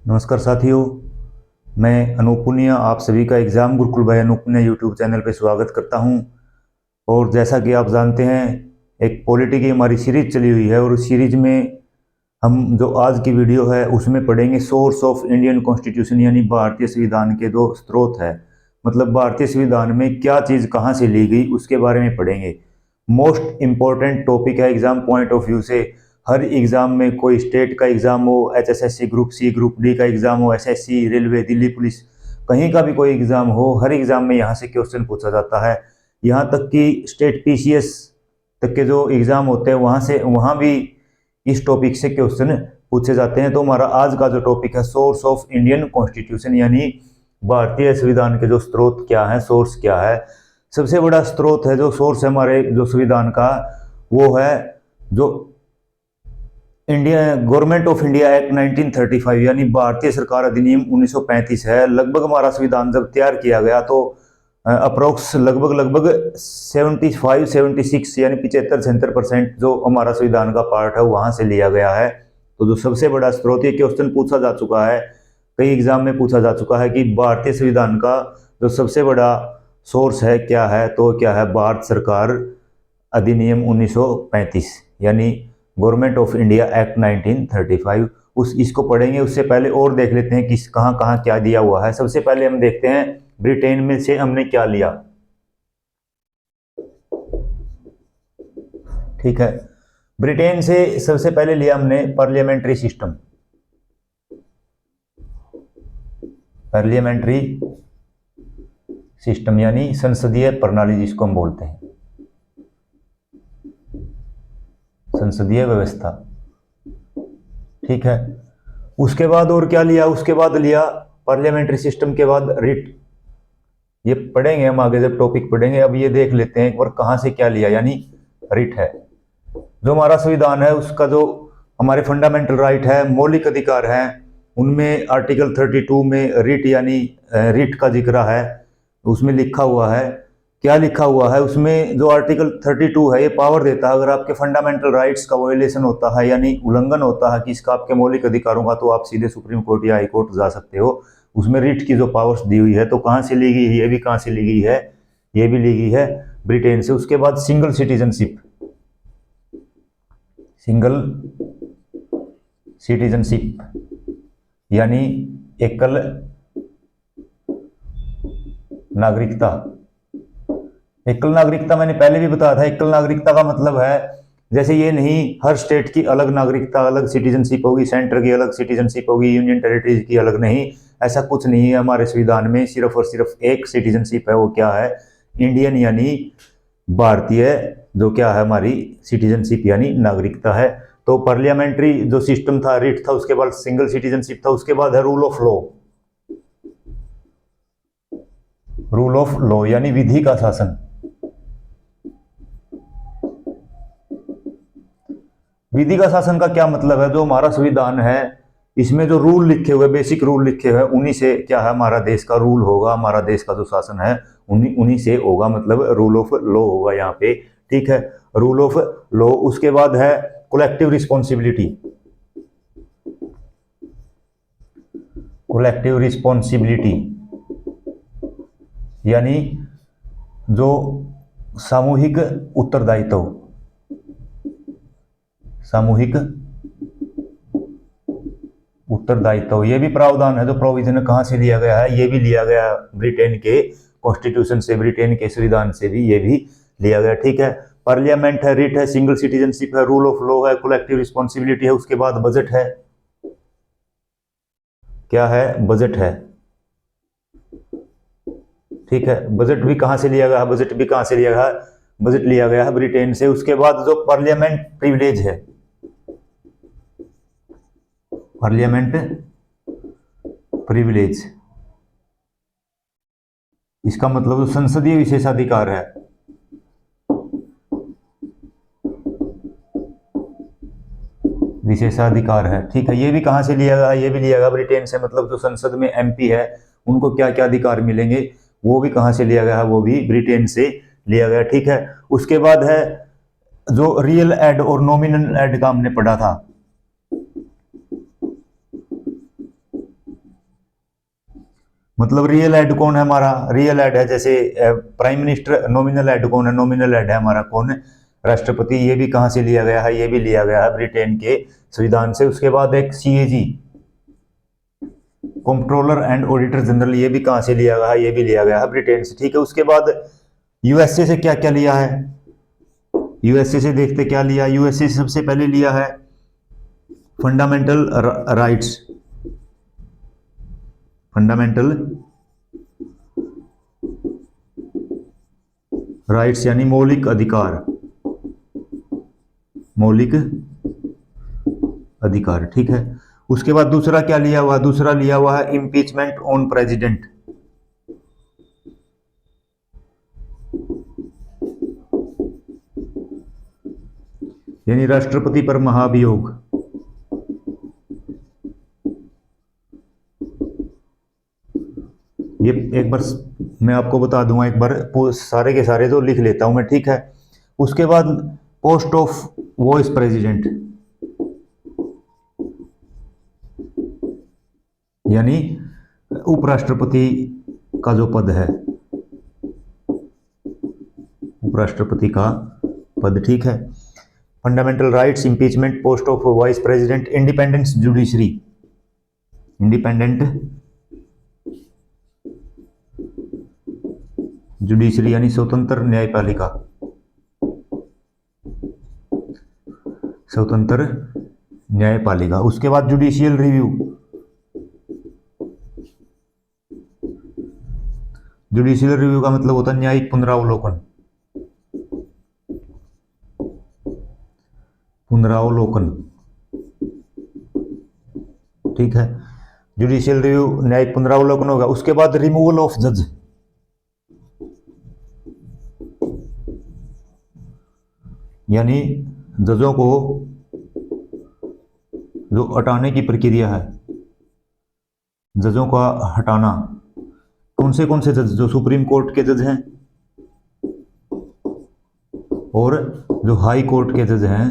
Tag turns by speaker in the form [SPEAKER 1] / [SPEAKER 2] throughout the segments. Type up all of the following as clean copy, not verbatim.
[SPEAKER 1] नमस्कार साथियों, मैं अनूप पुनिया आप सभी का exam Gurukul by Anoop Punia YouTube channel पे स्वागत करता हूं। और जैसा कि आप जानते हैं, एक पॉलिटी की हमारी सीरीज चली हुई है और उस सीरीज में हम जो आज की वीडियो है उसमें पढ़ेंगे सोर्स ऑफ इंडियन कॉन्स्टिट्यूशन, यानी भारतीय संविधान के दो स्रोत है। मतलब भारतीय संविधान में क्या चीज़ कहाँ से ली गई उसके बारे में पढ़ेंगे। मोस्ट इम्पॉर्टेंट टॉपिक है एग्जाम पॉइंट ऑफ व्यू से। हर एग्जाम में, कोई स्टेट का एग्जाम हो, HSSC group C group D का एग्जाम हो, एसएससी, रेलवे, दिल्ली पुलिस, कहीं का भी कोई एग्जाम हो, हर एग्जाम में यहाँ से क्वेश्चन पूछा जाता है। यहाँ तक कि स्टेट पीसीएस तक के जो एग्जाम होते हैं वहाँ भी इस टॉपिक से क्वेश्चन पूछे जाते हैं। तो हमारा आज का जो टॉपिक है सोर्स ऑफ इंडियन कॉन्स्टिट्यूशन, यानी भारतीय संविधान के जो स्रोत क्या है, सोर्स क्या है। सबसे बड़ा स्रोत है, जो सोर्स है हमारे जो संविधान का, वो है जो India government of India act 1935, यानी भारतीय सरकार अधिनियम 1935 है। लगभग हमारा संविधान जब तैयार किया गया तो अप्रोक्स लगभग 75-76 यानी 75-76% जो हमारा संविधान का पार्ट है वहां से लिया गया है। तो जो सबसे बड़ा स्रोत, ये क्वेश्चन पूछा जा चुका है, कई एग्जाम में पूछा जा चुका है कि भारतीय संविधान का जो सबसे बड़ा सोर्स है क्या है, तो क्या है भारत सरकार अधिनियम 1935, यानी गवर्नमेंट ऑफ इंडिया एक्ट 1935। इसको पढ़ेंगे। उससे पहले और देख लेते हैं कि कहाँ कहाँ क्या दिया हुआ है। सबसे पहले हम देखते हैं ब्रिटेन में से हमने क्या लिया। ठीक है, ब्रिटेन से सबसे पहले लिया हमने पार्लियामेंट्री सिस्टम। पार्लियामेंट्री सिस्टम यानी संसदीय प्रणाली जिसको हम बोलते हैं, संसदीय व्यवस्था। ठीक है, उसके बाद और क्या लिया, उसके बाद लिया पार्लियामेंट्री सिस्टम के बाद रिट। ये पढ़ेंगे हम आगे जब टॉपिक पढ़ेंगे। अब ये देख लेते हैं एक बार कहां से क्या लिया, यानी रिट है। जो हमारा संविधान है उसका जो हमारे फंडामेंटल राइट है, मौलिक अधिकार है, उनमें आर्टिकल 32 में रिट यानी रिट का जिक्र है। उसमें लिखा हुआ है, क्या लिखा हुआ है उसमें, जो आर्टिकल 32 है ये पावर देता है अगर आपके फंडामेंटल राइट्स का वायोलेशन होता है, यानी उल्लंघन होता है कि इसका आपके मौलिक अधिकारों का, तो आप सीधे सुप्रीम कोर्ट या हाई कोर्ट जा सकते हो। उसमें रिट की जो पावर्स दी हुई है, तो कहाँ से ली गई है, ये भी कहाँ से ली गई है, ये भी ली गई है ब्रिटेन से। उसके बाद सिंगल सिटीजनशिप, सिंगल सिटीजनशिप यानी एकल नागरिकता। एकल नागरिकता मैंने पहले भी बताया था। एकल नागरिकता का मतलब है जैसे ये नहीं हर स्टेट की अलग नागरिकता, अलग सिटीजनशिप होगी, सेंटर की अलग सिटीजनशिप होगी, यूनियन टेरिटरीज की अलग नहीं, ऐसा कुछ नहीं है हमारे संविधान में। सिर्फ और सिर्फ एक सिटीजनशिप है, वो क्या है, इंडियन यानी भारतीय, जो क्या है हमारी सिटीजनशिप यानी नागरिकता है। तो पार्लियामेंट्री जो सिस्टम था, रिट था, उसके बाद सिंगल सिटीजनशिप था, उसके बाद है rule of law. Rule of law यानी विधि का शासन। विधि का शासन का क्या मतलब है, जो हमारा संविधान है इसमें जो रूल लिखे हुए, बेसिक रूल लिखे हुए, उन्हीं से क्या है हमारा देश का रूल होगा, हमारा देश का जो शासन है उन्हीं से होगा, मतलब रूल ऑफ लॉ होगा यहाँ पे। ठीक है, रूल ऑफ लॉ। उसके बाद है कोलेक्टिव रिस्पॉन्सिबिलिटी। कोलेक्टिव रिस्पॉन्सिबिलिटी यानी जो सामूहिक उत्तरदायित्व, सामूहिक उत्तरदायित्व, ये भी प्रावधान है जो प्रोविजन कहां से लिया गया है, ये भी लिया गया ब्रिटेन के कॉन्स्टिट्यूशन से, ब्रिटेन के संविधान से भी ये भी लिया गया। ठीक है, पार्लियामेंट है, रिट है, सिंगल सिटीजनशिप है, रूल ऑफ लॉ है, कोलेक्टिव रिस्पॉन्सिबिलिटी है। उसके बाद बजट है, क्या है, बजट है। ठीक है, बजट भी कहां से लिया गया है, बजट भी कहां से लिया गया है, बजट लिया गया है ब्रिटेन से। उसके बाद जो पार्लियामेंट प्रिविलेज है, पार्लियामेंट प्रिविलेज, इसका मतलब जो संसदीय विशेषाधिकार है, विशेषाधिकार है। ठीक है, ये भी कहां से लिया गया, ये भी लिया गया ब्रिटेन से। मतलब जो संसद में एमपी है उनको क्या क्या अधिकार मिलेंगे, वो भी कहां से लिया गया है, वो भी ब्रिटेन से लिया गया। ठीक है, उसके बाद है जो रियल एड और नॉमिनल एड का हमने पढ़ा था, मतलब रियल हेड कौन है हमारा, रियल हेड है जैसे प्राइम मिनिस्टर। नॉमिनल हेड कौन है, नॉमिनल हेड है हमारा कौन है, राष्ट्रपति। ये भी कहाँ से लिया गया है, ये भी लिया गया है ब्रिटेन के संविधान से। उसके बाद एक CAG, controller and auditor general, ये भी कहाँ से लिया गया है, ये भी लिया गया है ब्रिटेन से। ठीक है, उसके बाद यूएसए से क्या क्या लिया है, यूएसए से देखते क्या लिया। यूएसए से सबसे पहले लिया है फंडामेंटल राइट्स, फंडामेंटल राइट्स यानी मौलिक अधिकार, मौलिक अधिकार। ठीक है, उसके बाद दूसरा क्या लिया हुआ, दूसरा लिया हुआ है इम्पीचमेंट ऑन प्रेसिडेंट, यानी राष्ट्रपति पर महाभियोग। ये एक बार मैं आपको बता दूंगा, एक बार सारे के सारे तो लिख लेता हूं मैं। ठीक है, उसके बाद पोस्ट ऑफ वाइस प्रेसिडेंट, यानी उपराष्ट्रपति का जो पद है, उपराष्ट्रपति का पद। ठीक है, fundamental rights, impeachment, post of vice president, independence judiciary, independent judiciary यानी स्वतंत्र न्यायपालिका, स्वतंत्र न्यायपालिका। उसके बाद जुडिशियल रिव्यू, जुडिशियल रिव्यू का मतलब होता है न्यायिक पुनरावलोकन, पुनरावलोकन। ठीक है, जुडिशियल रिव्यू न्यायिक पुनरावलोकन होगा। उसके बाद रिमूवल ऑफ जज, यानी जजों को जो हटाने की प्रक्रिया है, जजों का हटाना। कौन से जज, जो सुप्रीम कोर्ट के जज हैं और जो हाई कोर्ट के जज हैं।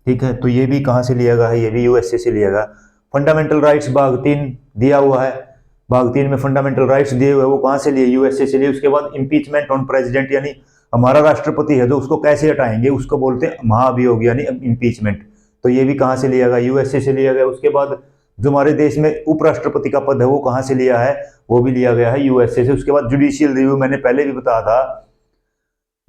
[SPEAKER 1] ठीक है, तो ये भी कहां से लिया गया है, ये भी यूएसए से लिया गया। फंडामेंटल राइट्स भाग 3 दिया हुआ है, भाग 3 में फंडामेंटल राइट्स दिए हुए, वो कहां से लिए, यूएसए से लिए। उसके बाद इंपीचमेंट ऑन प्रेसिडेंट, यानी हमारा राष्ट्रपति है जो, उसको कैसे हटाएंगे, उसको बोलते हैं महाभियोग यानी इंपीचमेंट। तो ये भी कहां से लिया गया, यूएसए से लिया गया। उसके बाद जो हमारे देश में उपराष्ट्रपति का पद है वो कहां से लिया है, वो भी लिया गया है यूएसए से। उसके बाद जुडिशियल रिव्यू, मैंने पहले भी बताया था,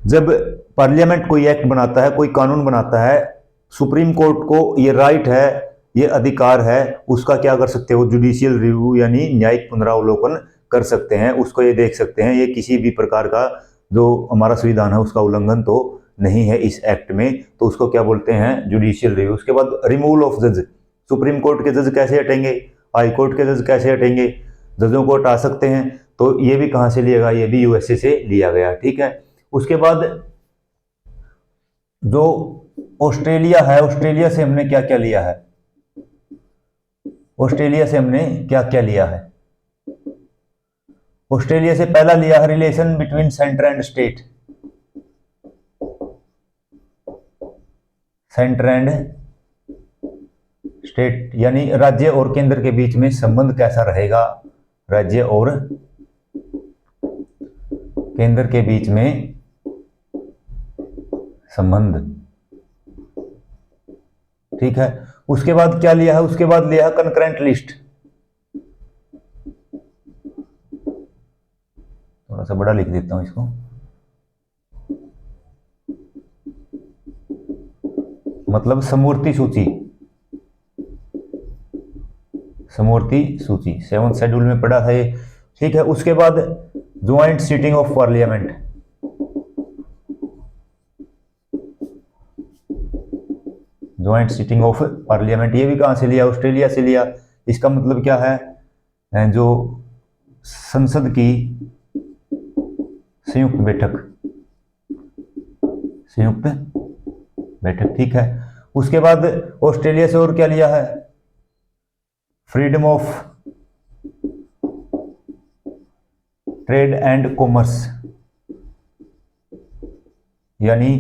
[SPEAKER 1] जब पार्लियामेंट कोई एक्ट बनाता है, कोई कानून बनाता है, सुप्रीम कोर्ट को ये राइट है, ये अधिकार है, उसका क्या कर सकते हो, जुडिशियल रिव्यू यानी न्यायिक पुनरावलोकन कर सकते हैं, उसको ये देख सकते हैं ये किसी भी प्रकार का जो हमारा संविधान है उसका उल्लंघन तो नहीं है इस एक्ट में, तो उसको क्या बोलते हैं, जुडिशियल रिव्यू। उसके बाद रिमूवल ऑफ जज, सुप्रीम कोर्ट के जज कैसे हटेंगे, हाई कोर्ट के जज कैसे हटेंगे, जजों को हटा सकते हैं, तो ये भी कहां से लिया गया, ये भी यूएसए से लिया गया। ठीक है, उसके बाद जो ऑस्ट्रेलिया है, ऑस्ट्रेलिया से हमने क्या क्या लिया है, ऑस्ट्रेलिया से हमने क्या क्या लिया है। ऑस्ट्रेलिया से पहला लिया है relation between centre and state, centre and state यानी राज्य और केंद्र के बीच में संबंध कैसा रहेगा, राज्य और केंद्र के बीच में संबंध। ठीक है, उसके बाद क्या लिया है, उसके बाद लिया है कंकरेंट लिस्ट, थोड़ा सा बड़ा लिख देता हूं इसको, मतलब समवर्ती सूची, समवर्ती सूची 7th शेड्यूल में पढ़ा था ये। ठीक है, उसके बाद joint sitting of parliament, joint sitting of parliament, ये भी कहां से लिया, ऑस्ट्रेलिया से लिया। इसका मतलब क्या है, जो संसद की संयुक्त बैठक, संयुक्त बैठक। ठीक है, उसके बाद ऑस्ट्रेलिया से और क्या लिया है, freedom of trade and commerce, यानी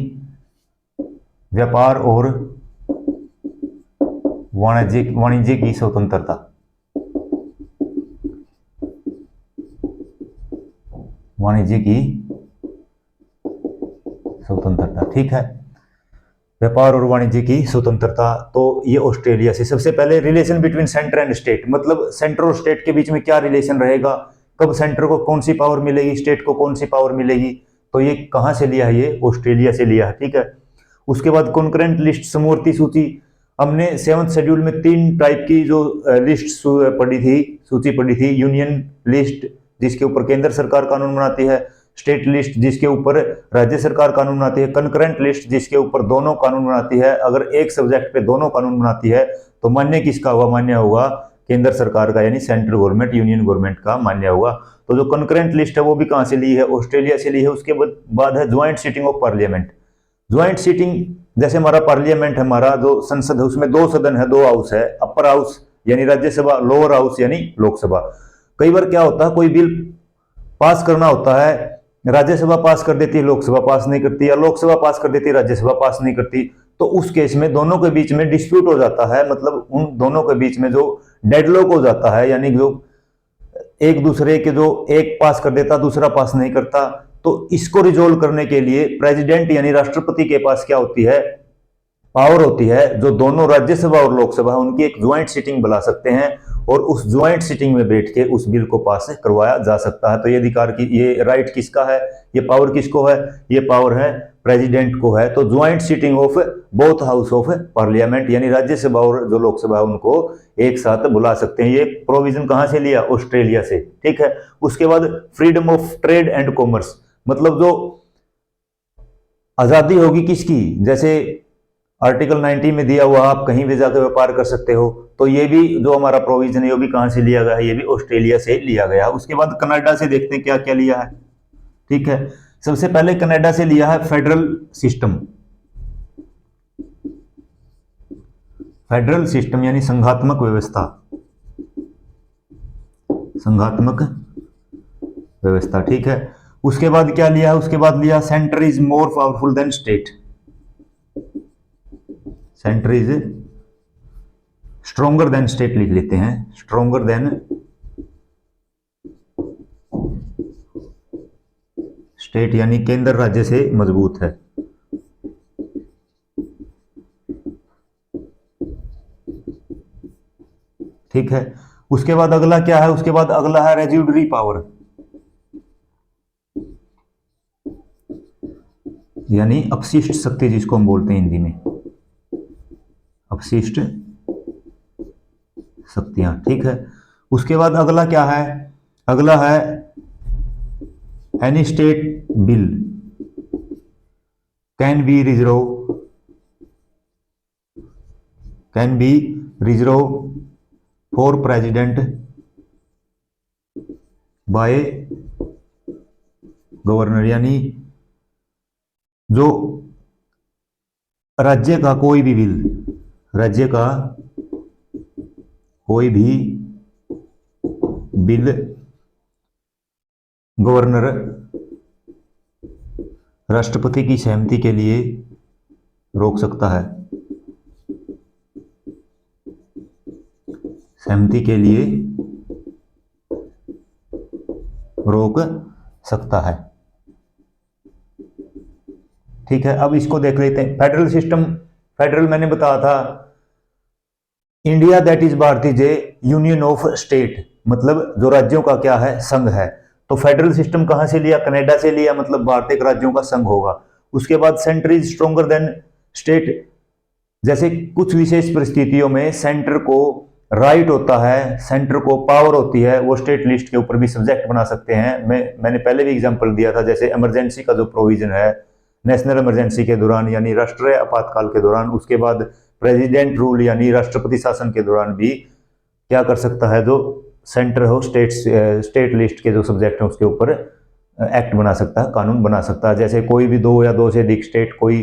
[SPEAKER 1] व्यापार और वाणिज्य की स्वतंत्रता, वाणिज्य की स्वतंत्रता। ठीक है, व्यापार और वाणिज्य की स्वतंत्रता। तो ये ऑस्ट्रेलिया से। सबसे पहले relation between centre and state, मतलब सेंटर और स्टेट के बीच में क्या रिलेशन रहेगा, कब सेंटर को कौन सी पावर मिलेगी, स्टेट को कौन सी पावर मिलेगी। तो ये कहाँ से लिया है, ये ऑस्ट्रेलिया से लिया है। ठीक है, उसके बाद कॉन्करेंट लिस्ट, समवर्ती सूची। हमने 7th शेड्यूल में 3 टाइप की जो लिस्ट पढ़ी थी, सूची पढ़ी थी। यूनियन लिस्ट जिसके ऊपर केंद्र सरकार कानून बनाती है, स्टेट लिस्ट जिसके ऊपर राज्य सरकार कानून बनाती है, कंकरेंट लिस्ट जिसके ऊपर दोनों कानून बनाती है। अगर एक सब्जेक्ट पे दोनों कानून बनाती है तो मान्य किसका होगा, मान्य होगा केंद्र सरकार का, यानी सेंट्रल गवर्नमेंट, यूनियन गवर्नमेंट का मान्य होगा। तो जो कंकरेंट लिस्ट है वो भी कहां से ली है, ऑस्ट्रेलिया से ली है। उसके बाद है joint sitting of parliament. Joint sitting, जैसे हमारा पार्लियामेंट है, हमारा जो संसद है, उसमें 2 सदन है, 2 हाउस है, अपर हाउस यानी राज्यसभा, लोअर हाउस यानी लोकसभा। कई बार क्या होता है, कोई बिल पास करना होता है, राज्यसभा पास कर देती है, लोकसभा पास नहीं करती, या लोकसभा पास कर देती है, राज्यसभा पास नहीं करती। तो उस केस में दोनों के बीच में डिस्प्यूट हो जाता है, मतलब उन दोनों के बीच में जो डेडलॉक हो जाता है, यानी जो एक दूसरे के जो एक पास कर देता दूसरा पास नहीं करता। तो इसको रिजोल्व करने के लिए प्रेसिडेंट यानी राष्ट्रपति के पास क्या होती है, पावर होती है, जो दोनों राज्यसभा और लोकसभा उनकी एक ज्वाइंट सीटिंग बुला सकते हैं और उस ज्वाइंट सीटिंग में बैठ के उस बिल को पास करवाया जा सकता है। तो ये अधिकार की, ये राइट किसका है, ये पावर किसको है, ये पावर है प्रेसिडेंट को है। तो joint sitting of both house of parliament, यानी राज्यसभा और जो लोकसभा उनको एक साथ बुला सकते हैं। ये प्रोविजन कहां से लिया, ऑस्ट्रेलिया से। ठीक है, उसके बाद freedom of trade and commerce, मतलब जो आजादी होगी किसकी, जैसे आर्टिकल 90 में दिया हुआ आप कहीं भी जाकर व्यापार कर सकते हो। तो ये भी जो हमारा प्रोविजन है वो भी कहां से लिया गया है, ये भी ऑस्ट्रेलिया से लिया गया। उसके बाद कनाडा से देखते हैं क्या क्या लिया है। ठीक है, सबसे पहले कनाडा से लिया है फेडरल सिस्टम। फेडरल सिस्टम यानी संघात्मक व्यवस्था, संघात्मक व्यवस्था। ठीक है, उसके बाद क्या लिया है, उसके बाद लिया centre is more powerful than state. Centre is stronger then state लिख लेते हैं, स्ट्रोंगर देन स्टेट, यानी केंद्र राज्य से मजबूत है। ठीक है, उसके बाद अगला क्या है, उसके बाद अगला है रेजिड्यूरी पावर, यानी अपशिष्ट शक्ति जिसको हम बोलते हैं हिंदी में, अपशिष्ट शक्तियां। ठीक है, उसके बाद अगला क्या है, अगला है any state bill can be reserve for president bye governor, यानी जो राज्य का कोई भी बिल, राज्य का कोई भी बिल गवर्नर राष्ट्रपति की सहमति के लिए रोक सकता है, सहमति के लिए रोक सकता है। ठीक है, अब इसको देख लेते हैं फेडरल सिस्टम। फेडरल मैंने बताया था, इंडिया दैट इज भारतीय जे यूनियन ऑफ स्टेट, मतलब जो राज्यों का क्या है, संघ है। तो फेडरल सिस्टम कहां से लिया, कनाडा से लिया, मतलब भारतीय राज्यों का संघ होगा। उसके बाद centre is stronger then state, जैसे कुछ विशेष परिस्थितियों में सेंटर को राइट होता है, सेंटर को पावर होती है, वो स्टेट लिस्ट के ऊपर भी सब्जेक्ट बना सकते हैं। मैंने पहले भी एग्जांपल दिया था, जैसे इमरजेंसी का जो प्रोविजन है नेशनल इमरजेंसी के दौरान, यानी राष्ट्रीय आपातकाल के दौरान, उसके बाद प्रेसिडेंट रूल यानी राष्ट्रपति शासन के दौरान भी क्या कर सकता है, जो सेंटर हो स्टेट लिस्ट के जो सब्जेक्ट हैं उसके ऊपर एक्ट बना सकता है, कानून बना सकता है। जैसे कोई भी 2 या 2 से अधिक स्टेट कोई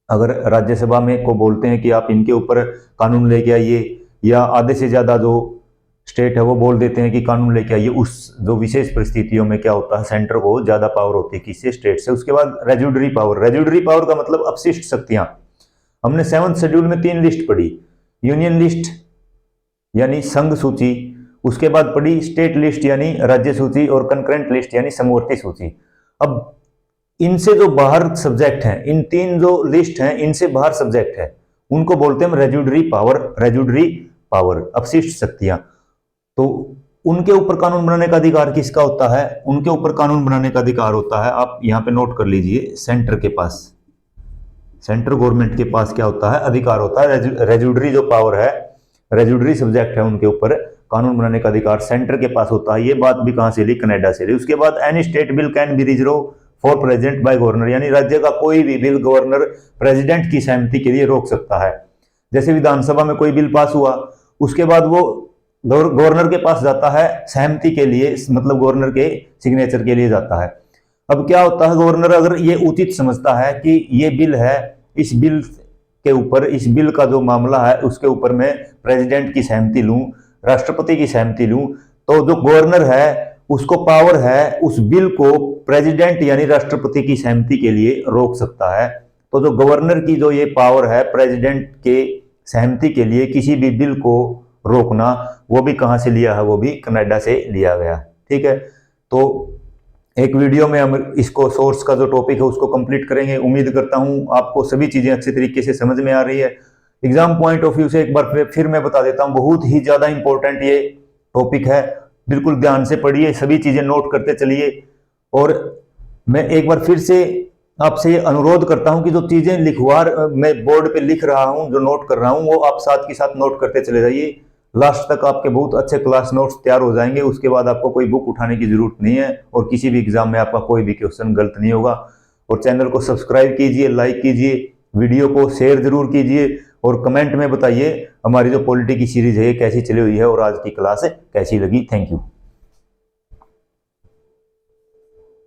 [SPEAKER 1] अगर राज्यसभा में को बोलते हैं कि आप इनके ऊपर कानून लेके आइए, या आधे से ज्यादा जो स्टेट है वो बोल देते हैं कि कानून लेके आइए, उस जो विशेष परिस्थितियों में क्या होता है, सेंटर को ज्यादा पावर होती है किससे, स्टेट से। उसके बाद रेजिड्यूरी पावर, रेजिड्यूरी पावर का मतलब अपशिष्ट शक्तियां। हमने 7th शेड्यूल में 3 लिस्ट पढ़ी, यूनियन लिस्ट यानी संघ सूची, उसके बाद पड़ी स्टेट लिस्ट यानी राज्य सूची और कंकरेंट लिस्ट यानी समवर्ती सूची। अब इनसे जो बाहर सब्जेक्ट हैं, इन तीन जो लिस्ट हैं इनसे बाहर सब्जेक्ट है, उनको बोलते हैं रेजुडरी पावर, अपशिष्ट शक्तियां। तो उनके ऊपर कानून बनाने का अधिकार किसका होता है? उनके ऊपर कानून बनाने का अधिकार होता है, आप यहां पे नोट कर लीजिए, सेंटर के पास, सेंट्रल गवर्नमेंट के पास क्या होता है? अधिकार होता है। रेजुडरी जो पावर है, रेजुडरी सब्जेक्ट है, उनके ऊपर कानून बनाने का अधिकार सेंटर के पास होता है। ये बात भी कहां से ली? कनाडा से ली। उसके बाद any state bill can be reserve for present by governor, यानी राज्य का कोई भी बिल गवर्नर प्रेसिडेंट की सहमति के लिए रोक सकता है। जैसे विधानसभा में कोई बिल पास हुआ, उसके बाद वो गवर्नर के पास जाता है सहमति के लिए, मतलब गवर्नर के सिग्नेचर के लिए जाता है। अब क्या होता है, गवर्नर अगर ये उचित समझता है कि ये बिल है, इस बिल के ऊपर, इस बिल का जो मामला है उसके ऊपर मैं प्रेसिडेंट की सहमति लूं, राष्ट्रपति की सहमति लूं, तो जो गवर्नर है उसको पावर है उस बिल को प्रेसिडेंट यानी राष्ट्रपति की सहमति के लिए रोक सकता है। तो जो गवर्नर की जो ये पावर है प्रेसिडेंट के सहमति के लिए किसी भी बिल को रोकना, वो भी कहां से लिया है? वो भी कनाडा से लिया गया। ठीक है, तो एक वीडियो में हम इसको सोर्स का जो टॉपिक है उसको कंप्लीट करेंगे। उम्मीद करता हूं आपको सभी चीजें अच्छे तरीके से समझ में आ रही है। एग्जाम पॉइंट ऑफ व्यू से एक बार फिर मैं बता देता हूं, बहुत ही ज्यादा इंपॉर्टेंट ये टॉपिक है, बिल्कुल ध्यान से पढ़िए, सभी चीजें नोट करते चलिए। और मैं एक बार फिर से आपसे अनुरोध करता हूं कि जो चीजें मैं बोर्ड पे लिख रहा हूं, जो नोट कर रहा हूं, वो आप साथ के साथ नोट करते चले जाइए। लास्ट तक आपके बहुत अच्छे क्लास नोट्स तैयार हो जाएंगे। उसके बाद आपको कोई बुक उठाने की जरूरत नहीं है और किसी भी एग्जाम में आपका कोई भी क्वेश्चन गलत नहीं होगा। और चैनल को सब्सक्राइब कीजिए, लाइक कीजिए, वीडियो को शेयर जरूर कीजिए और कमेंट में बताइए हमारी जो पॉलिटी की सीरीज है कैसी चली हुई है और आज की क्लास कैसी लगी। Thank you.